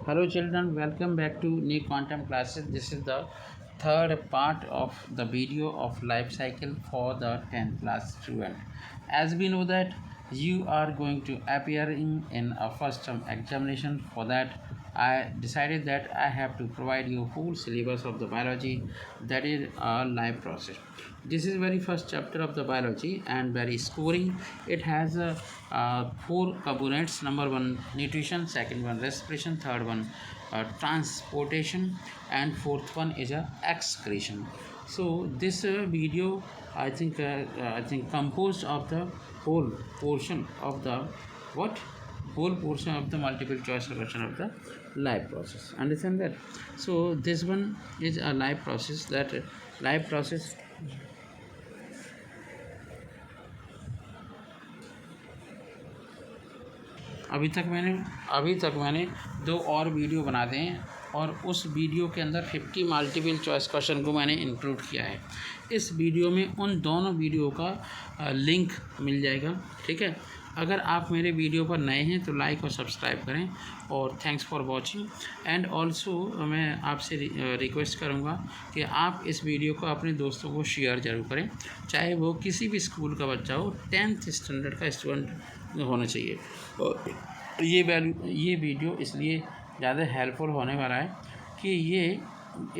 Hello children, welcome back to new quantum classes. This is the third part of the video of life cycle for the 10th class student. As we know that you are going to appear in a first term examination. For that I decided that I have to provide you whole syllabus of the biology, that is a life process. This is very first chapter of the biology and very scoring. It has four components. Number one nutrition, second one respiration, third one transportation, and fourth one is excretion. So this video I think composed of the whole portion of the what whole portion of the multiple choice question of the life process. Understand that? So this one is a life process. That life process अभी तक मैंने दो और video बना दें हैं और उस वीडियो के अंदर 50 मल्टीपल चॉइस क्वेश्चन को मैंने इंक्लूड किया है। इस वीडियो में उन दोनों वीडियो का लिंक मिल जाएगा। ठीक है, अगर आप मेरे वीडियो पर नए हैं तो लाइक और सब्सक्राइब करें और thanks for watching. And also मैं आपसे रिक्वेस्ट करूंगा कि आप इस वीडियो को अपने दोस्तों को शेयर ज़रूर करें, चाहे वो किसी भी स्कूल का बच्चा हो, 10th स्टैंडर्ड का स्टूडेंट होना चाहिए। और ये वीडियो इसलिए ज़्यादा हेल्पफुल होने वाला है कि ये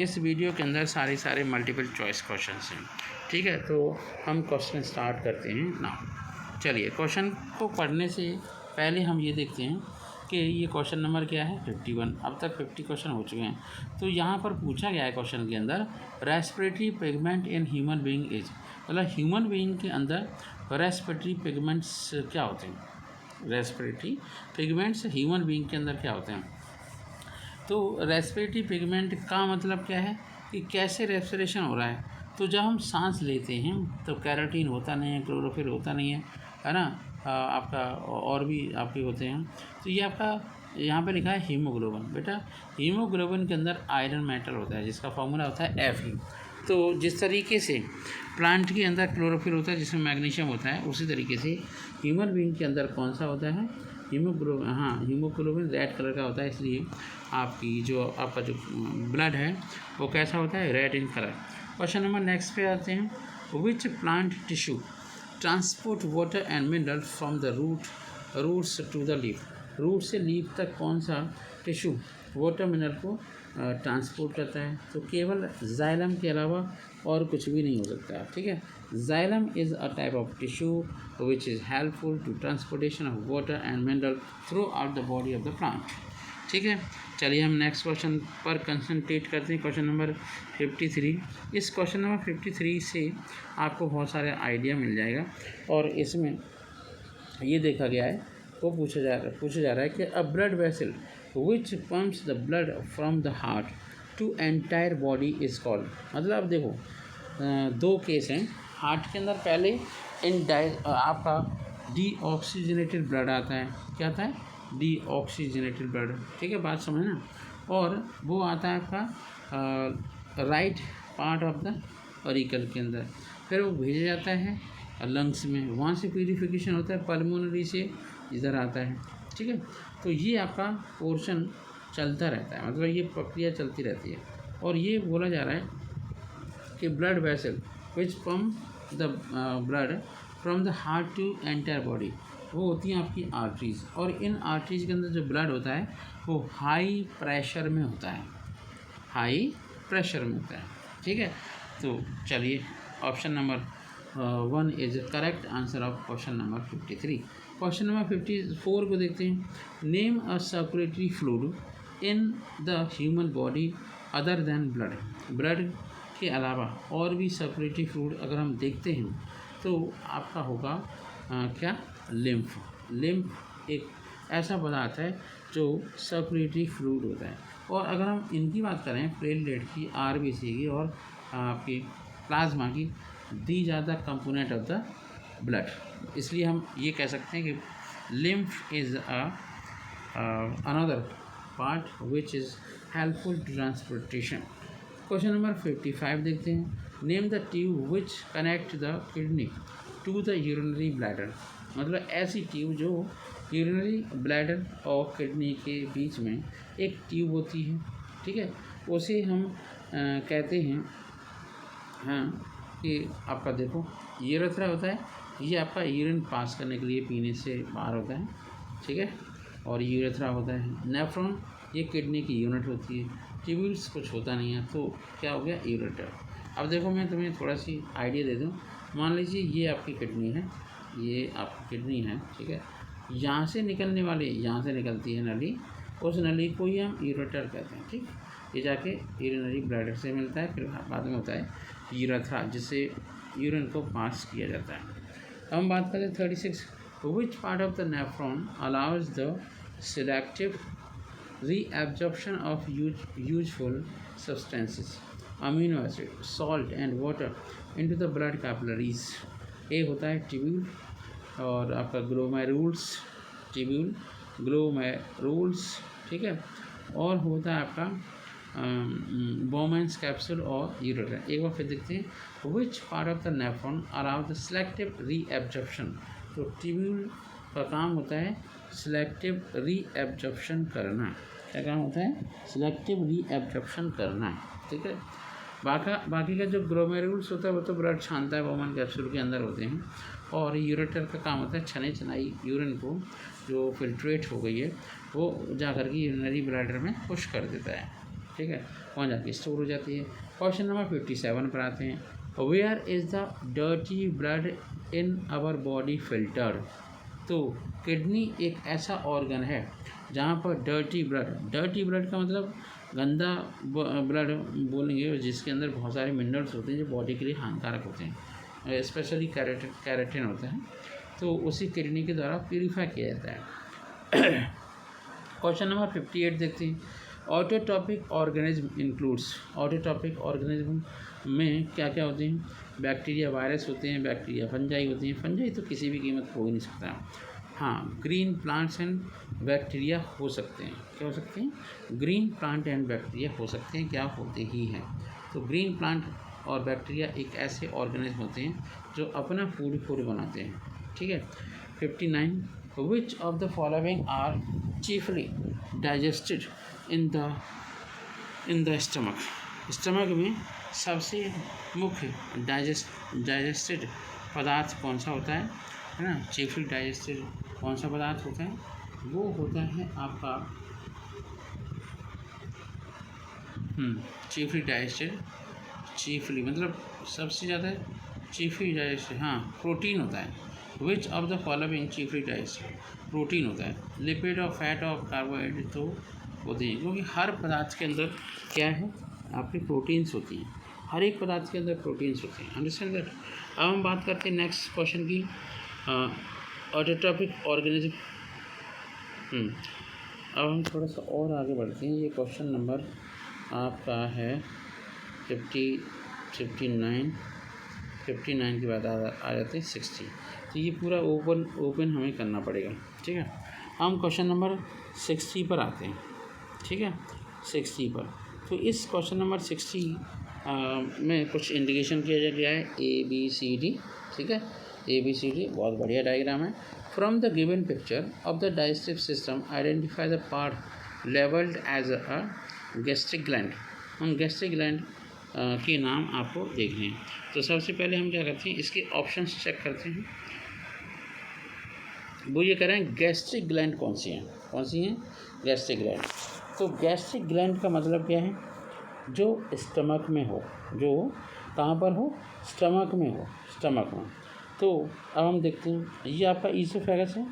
इस वीडियो के अंदर सारे मल्टीपल चॉइस क्वेश्चन हैं। ठीक है, तो हम क्वेश्चन स्टार्ट करते हैं ना। चलिए, क्वेश्चन को पढ़ने से पहले हम ये देखते हैं कि ये क्वेश्चन नंबर क्या है, 51। अब तक 50 क्वेश्चन हो चुके हैं। तो यहाँ पर पूछा गया है क्वेश्चन के अंदर, respiratory pigment in human being is, मतलब ह्यूमन बीइंग के अंदर रेस्पिरेटरी पिगमेंट्स क्या होते हैं। रेस्पिरेटरी पिगमेंट्स ह्यूमन बीइंग के अंदर क्या होते हैं। तो रेस्पिरेटरी पिगमेंट का मतलब क्या है कि कैसे रेस्पिरेशन हो रहा है। तो जब हम सांस लेते हैं तो कैरोटीन होता नहीं है, क्लोरोफिल होता नहीं है ना, आपका और भी आपके होते हैं। तो ये आपका यहाँ पे लिखा है हीमोग्लोबिन। बेटा हीमोग्लोबिन के अंदर आयरन मेटल होता है जिसका फॉर्मूला होता है Fe। तो जिस तरीके से प्लांट के अंदर क्लोरोफिल होता है जिसमें मैग्नीशियम होता है, उसी तरीके से ह्यूमन बीइंग के अंदर कौन सा होता है, हीमोग्लोबिन। हाँ, हीमोग्लोबिन रेड कलर का होता है, इसलिए आपका जो ब्लड है वो कैसा होता है, red in colour. Question number next पे आते हैं। Which plant tissue transport water and mineral from the roots to the leaf. Root से लीफ तक कौन सा टिश्यू वाटर मिनरल को ट्रांसपोर्ट करता है। तो केवल जाइलम के अलावा और कुछ भी नहीं हो सकता। ठीक है, xylem is a type of tissue which is helpful to transportation of water and mineral throughout the body of the plant. ठीक है, चलिए हम नेक्स्ट क्वेश्चन पर कंसंट्रेट करते हैं। Question number 53। इस क्वेश्चन नंबर 53 से आपको बहुत सारे आइडिया मिल जाएगा और इसमें ये देखा गया है, वो पूछा जा रहा है कि a blood vessel which pumps the blood from the heart to entire body is called. मतलब देखो, दो केस हैं। हार्ट के अंदर पहले आपका डीऑक्सीजनेटेड ब्लड आता है। क्या आता है, डीऑक्सीजनेटेड ब्लड। ठीक है, बात समझना। और वो आता है आपका right part of the auricle के अंदर, फिर वो भेजा जाता है लंग्स में, वहाँ से प्यूरिफिकेशन होता है, पल्मोनरी से इधर आता है। ठीक है, तो ये आपका पोर्शन चलता रहता है, मतलब ये प्रक्रिया चलती रहती है। और ये बोला जा रहा है कि blood vessel which pump the blood from the heart to entire body, वो होती हैं आपकी आर्टरीज। और इन आर्टरीज के अंदर जो ब्लड होता है वो हाई प्रेशर में होता है, हाई प्रेशर में होता है। ठीक है, तो चलिए option number 1 is correct answer of question number 53। Question number 54 को देखते हैं। Name a circulatory fluid in the human body other than blood. Blood के अलावा और भी सर्कुलेटरी फ्लूइड अगर हम देखते हैं तो आपका होगा क्या, लिम्फ एक ऐसा पदार्थ है जो सर्कुलेटरी फ्लूइड होता है। और अगर हम इनकी बात करें, प्लेटलेट की, आरबीसी की और आपकी प्लाज्मा की, दी ज़्यादा कंपोनेंट ऑफ द ब्लड। इसलिए हम ये कह सकते हैं कि lymph is another part which is helpful to transportation. Question number 55 देखते हैं। Name the tube which connect the kidney to the urinary bladder. मतलब ऐसी ट्यूब जो यूरिनरी ब्लैडर और किडनी के बीच में एक ट्यूब होती है, ठीक है, उसे हम कहते हैं, हाँ, कि आपका देखो यूरेथ्रा होता है, ये आपका यूरिन पास करने के लिए पीने से बाहर होता है, ठीक है, और यूरेथ्रा होता है। नेफ्रॉन ये किडनी की यूनिट होती है। ट्यूब्यूल्स कुछ होता नहीं है, तो क्या हो गया, यूरेटर। अब देखो मैं तुम्हें थोड़ा सी आइडिया दे दूँ। मान लीजिए ये आपकी किडनी है, ये आपकी किडनी है, ठीक है, यहाँ से निकलने वाली, यहाँ से निकलती है नली, उस नली को ही हम यूरेटर कहते हैं, ठीक। ये जाके यूरिनरी ब्लैडर से मिलता है, फिर बाद में होता है यूरेथ्रा, जिससे यूरिन को पास किया जाता है। हम बात करें 36, which part of the nephron allows the selective reabsorption of useful substances, amino acid, salt and water into the blood capillaries। एक होता है ट्यूब्यूल और आपका ग्लोमेरुल्स, ट्यूब्यूल ग्लोमेरुल्स, ठीक है, और होता है आपका बोमेंस कैप्सूल और यूरेटर। एक बार फिर देखते हैं, which part of the nephron allow the selective reabsorption. तो ट्यूब्यूल का काम होता है सिलेक्टिव रीएब्जॉर्प्शन करना। क्या काम होता है, सिलेक्टिव रीएब्जॉर्प्शन करना, ठीक है। बाकी का जो ग्लोमेरुल्स होता है वो तो ब्लड छानता है, बोमेन कैप्सूल के अंदर होते हैं, और यूरेटर का काम होता है छने छनाई यूरिन को जो फिल्ट्रेट हो गई है वो जा कर के यूरिनरी ब्लैडर में पुश कर देता है, ठीक है, वहाँ जाके स्टोर हो जाती है। क्वेश्चन नंबर 57 पर आते हैं, where is the dirty blood in our body filter. तो किडनी एक ऐसा ऑर्गन है जहाँ पर डर्टी ब्लड का मतलब गंदा ब्लड बोलेंगे, जिसके अंदर बहुत सारे मिनरल्स होते हैं जो बॉडी के लिए हानिकारक होते हैं, स्पेशली कैरेटिन होता है, तो उसी किडनी के द्वारा प्यूरीफाई किया जाता है। क्वेश्चन नंबर 58 देखते हैं, autotrophic organism includes. Autotrophic organism में क्या क्या होते हैं, बैक्टीरिया वायरस होते हैं, बैक्टीरिया फंजाई होती हैं, फंजाई तो किसी भी कीमत हो ही नहीं सकता। हाँ, ग्रीन प्लांट्स एंड बैक्टीरिया हो सकते हैं, क्या हो सकते हैं, ग्रीन प्लांट एंड बैक्टीरिया हो सकते हैं, क्या होते ही हैं। तो ग्रीन प्लांट और बैक्टीरिया एक ऐसे ऑर्गेनिज्म होते हैं जो अपना फूड खुद बनाते हैं, ठीक है। 59, which of the following are chiefly digested in the stomach में सबसे मुख्य डाइजेस्टेड पदार्थ कौन सा होता है ना, चीफली डाइजेस्टेड कौन सा पदार्थ होता है, वो होता है आपका चीफली डाइजेस्टेड, चीफली मतलब सबसे ज़्यादा चीफली डाइजेस्टेड, हाँ, प्रोटीन होता है। विच of the following chiefly digested, protein होता है। लिपिड और फैट और कार्बोहाइड्रेट तो होते हैं, क्योंकि हर पदार्थ के अंदर क्या है, आपकी प्रोटीन्स होती हैं, हर एक पदार्थ के अंदर प्रोटीन्स होते हैं, अंडरस्टैंड दैट। अब हम बात करते हैं नेक्स्ट क्वेश्चन की, ऑटोट्रॉपिक ऑर्गेनिज्म। अब हम थोड़ा सा और आगे बढ़ते हैं। ये क्वेश्चन नंबर आपका है 59 के बाद आ जाते हैं 60। तो ये पूरा ओपन हमें करना पड़ेगा, ठीक है। हम क्वेश्चन नंबर 60 पर आते हैं, ठीक है, 60 पर। तो इस क्वेश्चन नंबर 60 में कुछ इंडिकेशन किया गया है, ABCD, ठीक है, ABCD बहुत बढ़िया डायग्राम है। From the given picture of the digestive system identify the part labelled as a gastric gland. हम गैस्ट्रिक ग्लैंड के नाम आपको देखने हैं। तो सबसे पहले हम क्या करते हैं, इसके ऑप्शंस चेक करते हैं। वो ये कह रहे हैं गैस्ट्रिक ग्लैंड कौन सी हैं, गैस्ट्रिक ग्लैंड। तो गैस्ट्रिक ग्लैंड का मतलब क्या है, जो स्टमक में हो, जो कहाँ पर हो, स्टमक में हो, स्टमक में। तो अब हम देखते हैं, ये आपका ईसोफेगस है,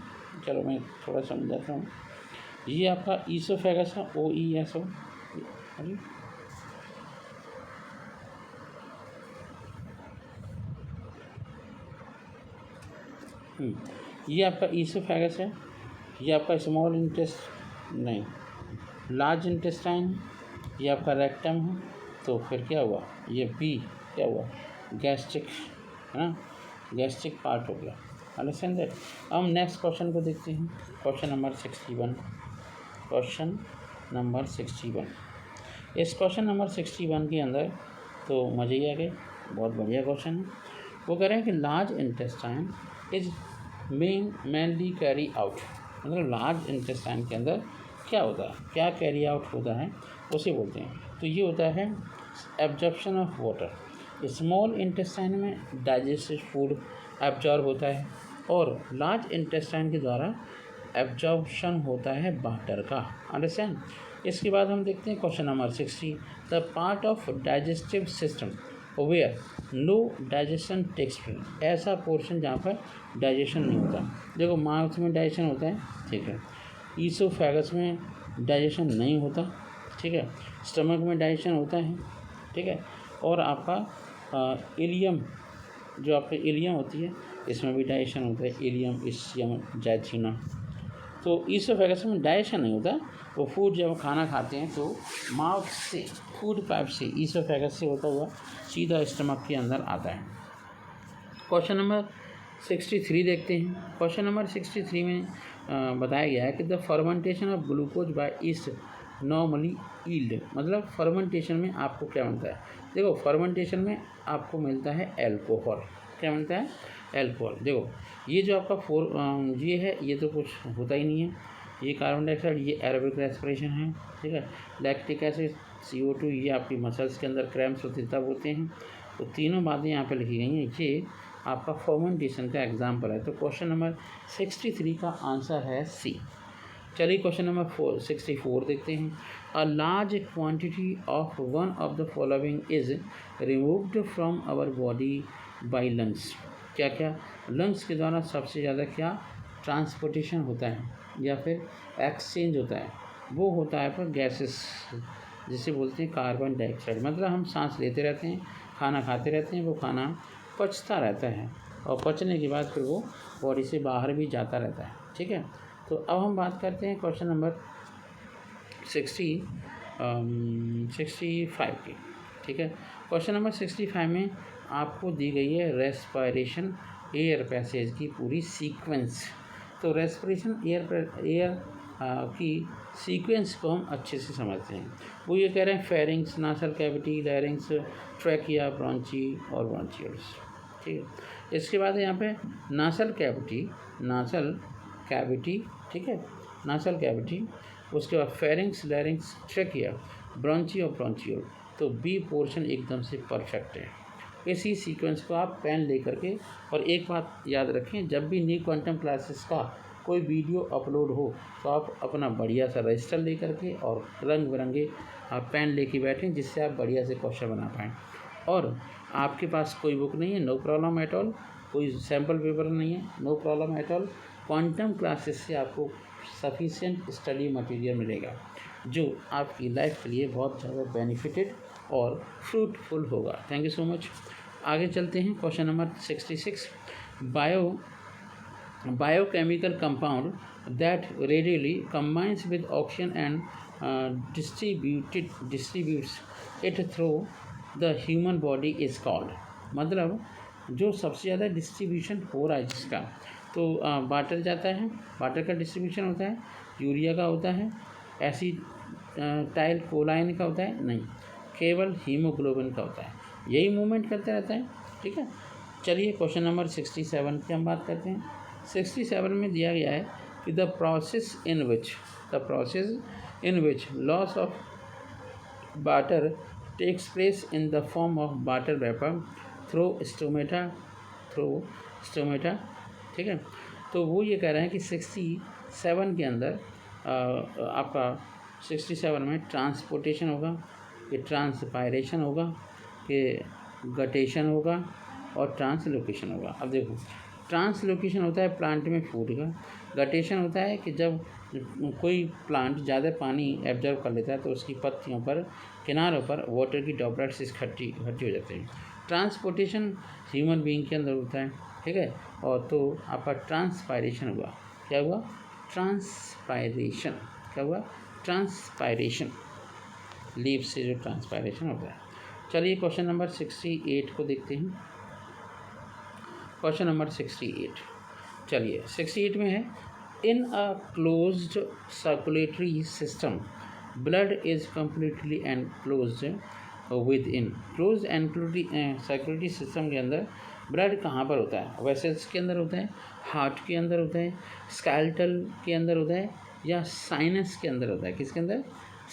चलो मैं थोड़ा समझाता हूँ। ये आपका ईसोफेगस है, OESO, ये आपका ईसोफेगस है, ये आपका स्मॉल नहीं लार्ज इंटेस्टाइन, ये आपका रेक्टम है। तो फिर क्या हुआ, ये बी क्या हुआ, गैस्ट्रिक है ना, गैस्ट्रिक पार्ट हो गया, अंडरस्टैंड दैट। अब हम नेक्स्ट क्वेश्चन को देखते हैं, क्वेश्चन नंबर 61। क्वेश्चन नंबर 61, इस क्वेश्चन नंबर 61 के अंदर तो मज़े ही आ गए, बहुत बढ़िया क्वेश्चन है। वो कह रहे हैं कि large intestine is mainly carry out, मतलब लार्ज इंटेस्टाइन के अंदर क्या होता है, क्या कैरी आउट होता है, उसे बोलते हैं। तो ये होता है absorption of water. Small intestine में डाइजेस्टेड फूड एब्जॉर्ब होता है और लार्ज इंटेस्टाइन के द्वारा एब्जॉर्प्शन होता है वाटर का। अंडरस्टैंड। इसके बाद हम देखते हैं question number 60, the part of digestive system where no digestion takes place. ऐसा पोर्शन जहाँ पर डाइजेशन नहीं होता। देखो माउथ में डाइजेशन होता है, ठीक है, ईसोफेगस में डाइजेशन नहीं होता, ठीक है, स्टमक में डाइजेशन होता है, ठीक है, और आपका इलियम, जो आपका इलियम होती है इसमें भी डाइजेशन होता है, इलियम, इसियम, जैथिना। तो ईसोफेगस में डाइजेशन नहीं होता, वो फूड जब खाना खाते हैं तो माउथ से, फूड पाइप से, ईसोफेगस से होता हुआ सीधा स्टमक के अंदर आता है। क्वेश्चन नंबर 63 देखते हैं। क्वेश्चन नंबर 63 में बताया गया है कि the fermentation of glucose by yeast normally yield, मतलब फर्मेंटेशन में आपको क्या मिलता है। देखो फर्मेंटेशन में आपको मिलता है एल्कोहल। क्या मिलता है? एल्कोहल। देखो ये जो आपका ये है, ये तो कुछ होता ही नहीं है, ये कार्बन डाइऑक्साइड, ये एरोबिक रेस्पिरेशन है, ठीक है, लैक्टिक एसिड, CO2, ये आपकी मसल्स के अंदर क्रैम्प्स होते तब होते हैं। तो तीनों बातें यहाँ पे लिखी गई हैं, ये आपका फर्मेंटेशन का एग्जाम्पल है। तो क्वेश्चन नंबर 63 का आंसर है सी। चलिए क्वेश्चन नंबर 64 देखते हैं। A large quantity of one of the following is removed from our body by lungs. क्या क्या? लंग्स के द्वारा सबसे ज़्यादा क्या ट्रांसपोर्टेशन होता है या फिर एक्सचेंज होता है? वो होता है पर गैसेस, जिसे बोलते हैं कार्बन डाइऑक्साइड। मतलब हम सांस लेते रहते हैं, खाना खाते रहते हैं, वो खाना पचता रहता है और पचने के बाद फिर वो बॉडी से बाहर भी जाता रहता है, ठीक है। तो अब हम बात करते हैं क्वेश्चन नंबर 65 की, ठीक है। क्वेश्चन नंबर 65 में आपको दी गई है रेस्पिरेशन एयर पैसेज की पूरी सीक्वेंस। तो रेस्पिरेशन एयर की सीक्वेंस को हम अच्छे से समझते हैं। वो ये कह रहे हैं pharynx, nasal cavity, लैरिंग्स, trachea, bronchi और ब्रोंचियल्स, ठीक है। इसके बाद यहाँ पे नासल कैविटी, ठीक है, नासल कैविटी, उसके बाद फेरिंग्स, लैरिंग्स, ट्रैकिया, ब्रोंची और ब्रोंचियल। तो बी पोर्शन एकदम से परफेक्ट है। इसी सीक्वेंस को आप पेन लेकर के, और एक बात याद रखें, जब भी न्यू क्वांटम क्लासेस का कोई वीडियो अपलोड हो तो आप अपना बढ़िया सा रजिस्टर लेकर के और रंग बिरंगे आप पेन लेके बैठें, जिससे आप बढ़िया से क्वेश्चन बना पाएँ। और आपके पास कोई बुक नहीं है, नो प्रॉब्लम एट ऑल, कोई सैम्पल पेपर नहीं है, no problem at all. Quantum classes से आपको सफिशिएंट स्टडी मटेरियल मिलेगा जो आपकी लाइफ के लिए बहुत ज़्यादा बेनिफिटेड और फ्रूटफुल होगा। Thank you so much. आगे चलते हैं question number 66। Biochemical compound that radially combines with oxygen and distributes it through the human body is called. मतलब जो सबसे ज़्यादा डिस्ट्रीब्यूशन हो रहा है जिसका, तो वाटर जाता है, वाटर का डिस्ट्रीब्यूशन होता है, यूरिया का होता है, एसिटाइल कोलाइन का होता है, नहीं, केवल हीमोग्लोबिन का होता है। यही मूवमेंट करते रहता है, ठीक है। चलिए क्वेश्चन नंबर 67 की हम बात करते हैं। 67 में दिया गया है कि the process in which loss of water takes place in the form of water vapor through stomata, ठीक है। तो वो ये कह रहे हैं कि 67 के अंदर आपका 67 में ट्रांसपोर्टेशन होगा, कि ट्रांसपायरेशन होगा, कि गटेशन होगा और ट्रांसलोकेशन होगा। अब देखो ट्रांसलोकेशन होता है प्लांट में फूड का, गटेशन होता है कि जब कोई प्लांट ज़्यादा पानी एब्जॉर्व कर लेता है तो उसकी पत्तियों पर, किनारों पर वाटर की ड्रॉपलेट्स इकट्ठी हो जाते हैं। ट्रांसपोर्टेशन ह्यूमन बीइंग के अंदर होता है, ठीक है। और तो आपका ट्रांसपायरेशन हुआ, क्या हुआ? ट्रांसपायरेशन, क्या हुआ? ट्रांसपायरेशन, लीव से जो ट्रांसपायरेशन होता है। चलिए क्वेश्चन नंबर 68 को देखते हैं। क्वेश्चन नंबर 68, चलिए 68 में है, in a closed circulatory system blood is completely enclosed within. Close circulatory system के अंदर ब्लड कहाँ पर होता है? वेसल्स के अंदर होता है, हार्ट के अंदर होता है, स्केलेटल के अंदर होता है, या साइनस के अंदर होता है? किसके अंदर?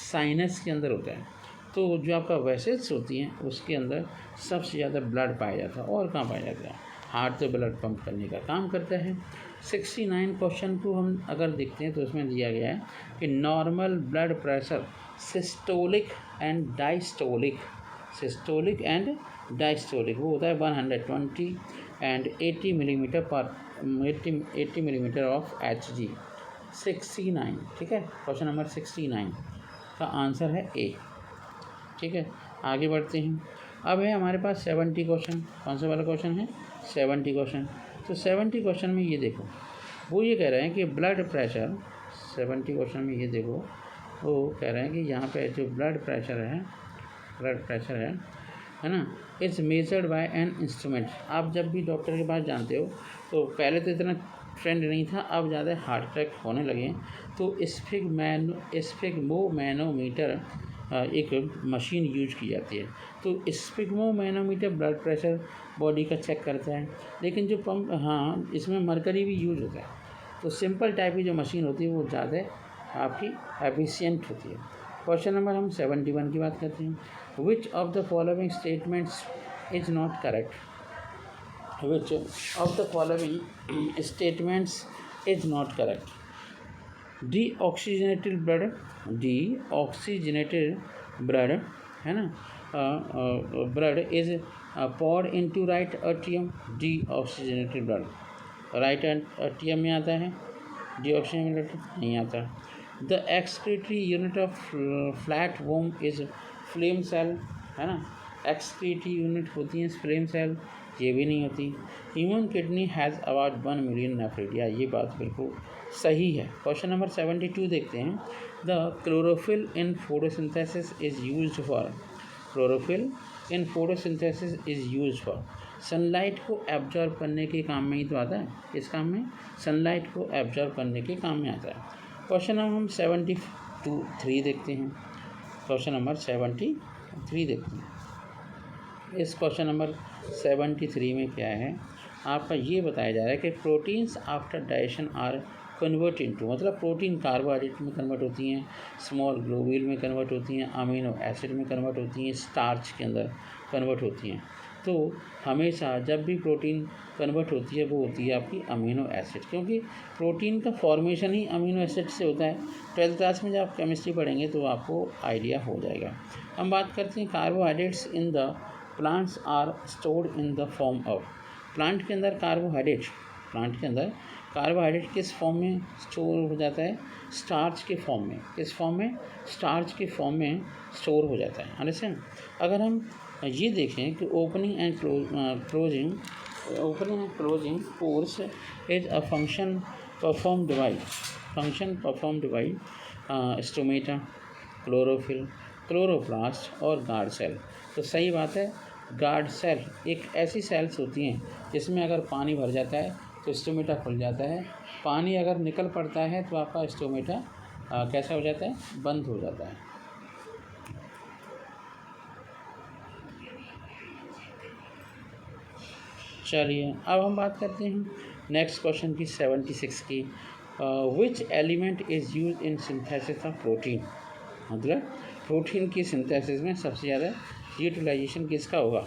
साइनस के अंदर होता है। तो जो आपका वेसल्स होती हैं उसके अंदर सबसे ज़्यादा ब्लड पाया जाता है। और कहाँ पाया जाता है? हार्ट तो ब्लड पंप करने का काम करता है। 69 क्वेश्चन को हम अगर देखते हैं तो उसमें दिया गया है कि normal blood pressure systolic and diastolic, systolic and diastolic वो होता है 120 एंड 80 मिलीमीटर पर 80 मिलीमीटर ऑफ Hg। 69, ठीक है। क्वेश्चन नंबर 69 का आंसर है ए। ठीक है, आगे बढ़ते हैं। अब है हमारे पास 70 क्वेश्चन। कौन सा वाला क्वेश्चन है? 70 क्वेश्चन। तो 70 क्वेश्चन में ये देखो, वो ये कह रहे हैं कि ब्लड प्रेशर, 70 क्वेश्चन में ये देखो वो कह रहे हैं कि यहाँ पे जो ब्लड प्रेशर है ना, it's measured by an instrument. आप जब भी डॉक्टर के पास जानते हो तो पहले तो इतना ट्रेंड नहीं था, अब ज़्यादा हार्ट अटैक होने लगे हैं, तो स्फिग्मोमैनोमीटर एक मशीन यूज की जाती है। तो स्फिग्मोमैनोमीटर ब्लड प्रेशर बॉडी का चेक करता है, लेकिन जो पंप, हाँ, इसमें मरकरी भी यूज होता है। तो सिंपल टाइप की जो मशीन होती है वो ज़्यादा आपकी एफिशिएंट होती है। क्वेश्चन नंबर हम 71 की बात करते हैं। विच of the following statements is not correct? Which of the following statements is not correct? Deoxygenated blood है ना, blood is poured into right atrium, deoxygenated blood right atrium में आता है, deoxygenated नहीं आता। The excretory unit of flatworm is flame cell, है ना, excretory unit होती है फ्लेम सेल, ये भी नहीं होती। Human kidney has about 1 million nephridia, ये बात बिल्कुल सही है। क्वेश्चन नंबर 72 देखते हैं। The chlorophyll in photosynthesis is used for, chlorophyll in photosynthesis is used for, sunlight को एब्जॉर्ब करने के काम में ही तो आता है। इस काम में सनलाइट को एब्जॉर्ब करने के काम में आता है। क्वेश्चन नंबर हम 73 देखते हैं। क्वेश्चन नंबर 73 देखते हैं। इस क्वेश्चन नंबर 73 में क्या है, आपका ये बताया जा रहा है कि proteins after digestion are convert into, मतलब प्रोटीन कार्बोहाइड्रेट में कन्वर्ट होती हैं, स्मॉल ग्लोब्यूल में कन्वर्ट होती हैं, अमीनो एसिड में कन्वर्ट होती हैं, स्टार्च के अंदर कन्वर्ट होती हैं। तो हमेशा जब भी प्रोटीन कन्वर्ट होती है वो होती है आपकी अमीनो एसिड, क्योंकि प्रोटीन का फॉर्मेशन ही अमीनो एसिड से होता है। 12th क्लास में जब आप केमिस्ट्री पढ़ेंगे तो आपको आइडिया हो जाएगा। हम बात करते हैं carbohydrates in the plants are stored in the form of, plant के अंदर कार्बोहाइड्रेट किस फॉर्म में स्टोर हो जाता है? स्टार्च के फॉर्म में। किस फॉर्म में? स्टार्च के फॉर्म में स्टोर हो जाता है। अंडरस्टैंड? अगर हम ये देखें कि opening and closing pores is a function performed by stomata, chlorophyll, chloroplast और गार्ड सेल। तो सही बात है, गार्ड सेल एक ऐसी सेल्स होती हैं जिसमें अगर पानी भर जाता है तो स्टोमेटा खुल जाता है, पानी अगर निकल पड़ता है तो आपका स्टोमेटा कैसा हो जाता है? बंद हो जाता है। चलिए अब हम बात करते हैं नेक्स्ट क्वेश्चन की 76 की। Which element is use in synthesis of protein, मतलब प्रोटीन की सिंथेसिस में सबसे ज़्यादा यूटिलाइजेशन किसका होगा?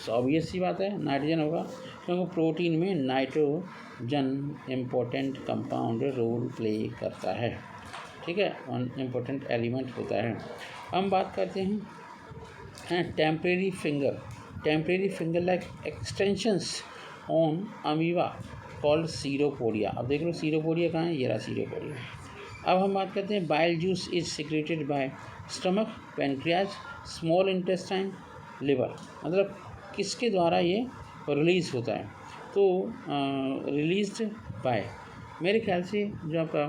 ऑब्वियस सी बात है, नाइट्रोजन होगा, क्योंकि प्रोटीन में nitrogen important compound role play करता है। ठीक है, इम्पोर्टेंट एलिमेंट होता है। हम बात करते हैं temporary finger like extensions on amoeba called pseudopodia. अब देख लो सीरोपोडिया कहाँ है, ये रहा सीरोपोडिया। अब हम बात करते हैं bile juice is secreted by stomach, pancreas, small intestine, liver, मतलब किसके द्वारा ये रिलीज़ होता है? तो रिलीज्ड बाय, मेरे ख्याल से जो आपका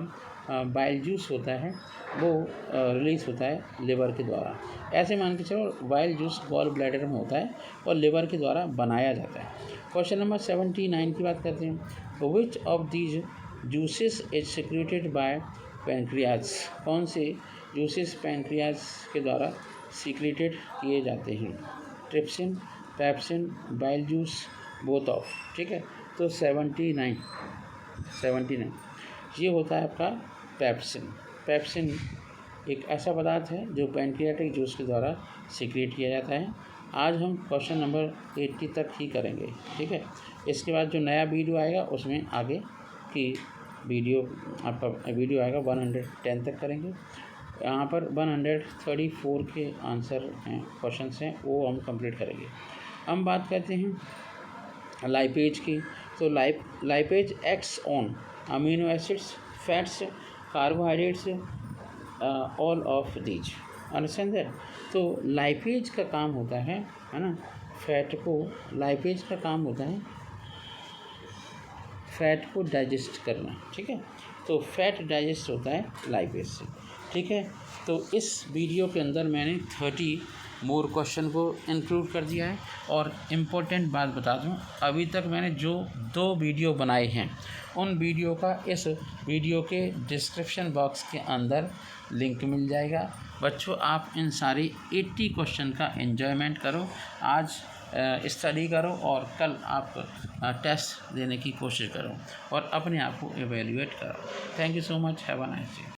बाइल जूस होता है वो रिलीज़ होता है लिवर के द्वारा। ऐसे मान के चलो बाइल जूस गॉल ब्लैडर में होता है और लिवर के द्वारा बनाया जाता है। क्वेश्चन नंबर 79 की बात करते हैं। Which of these juices is secreted by pancreas, कौन से जूसेस पैनक्रियाज के द्वारा सीक्रेटेड किए जाते हैं? Trypsin, pepsin, bile juice, both of, ठीक है। तो 79 ये होता है आपका पेप्सिन। पेप्सिन एक ऐसा पदार्थ है जो पैंक्रियाटिक जूस के द्वारा सीक्रेट किया जाता है। आज हम क्वेश्चन नंबर 80 तक ही करेंगे, ठीक है। इसके बाद जो नया वीडियो आएगा उसमें आगे की वीडियो आपका वीडियो आएगा 110 तक करेंगे। यहाँ पर 134 के आंसर हैं, क्वेश्चंस हैं, वो हम कंप्लीट करेंगे। हम बात करते हैं लाइपेज की। तो lipase acts on amino acids, fats, carbohydrates, all of these, understand that. तो लाइपेज का काम होता है ना, फैट को, लाइपेज का काम होता है फैट को डाइजेस्ट करना, ठीक है। तो फैट डाइजेस्ट होता है लाइपेज से, ठीक है। तो इस वीडियो के अंदर मैंने 30 मोर क्वेश्चन को इंक्लूड कर दिया है। और इम्पोर्टेंट बात बता दूं, अभी तक मैंने जो 2 वीडियो बनाए हैं उन वीडियो का इस वीडियो के डिस्क्रिप्शन बॉक्स के अंदर लिंक मिल जाएगा। बच्चों, आप इन सारी 80 क्वेश्चन का एन्जॉयमेंट करो, आज स्टडी करो और कल आप टेस्ट देने की कोशिश करो और अपने आप को एवेल्यूएट करो। Thank you so much, have a nice day.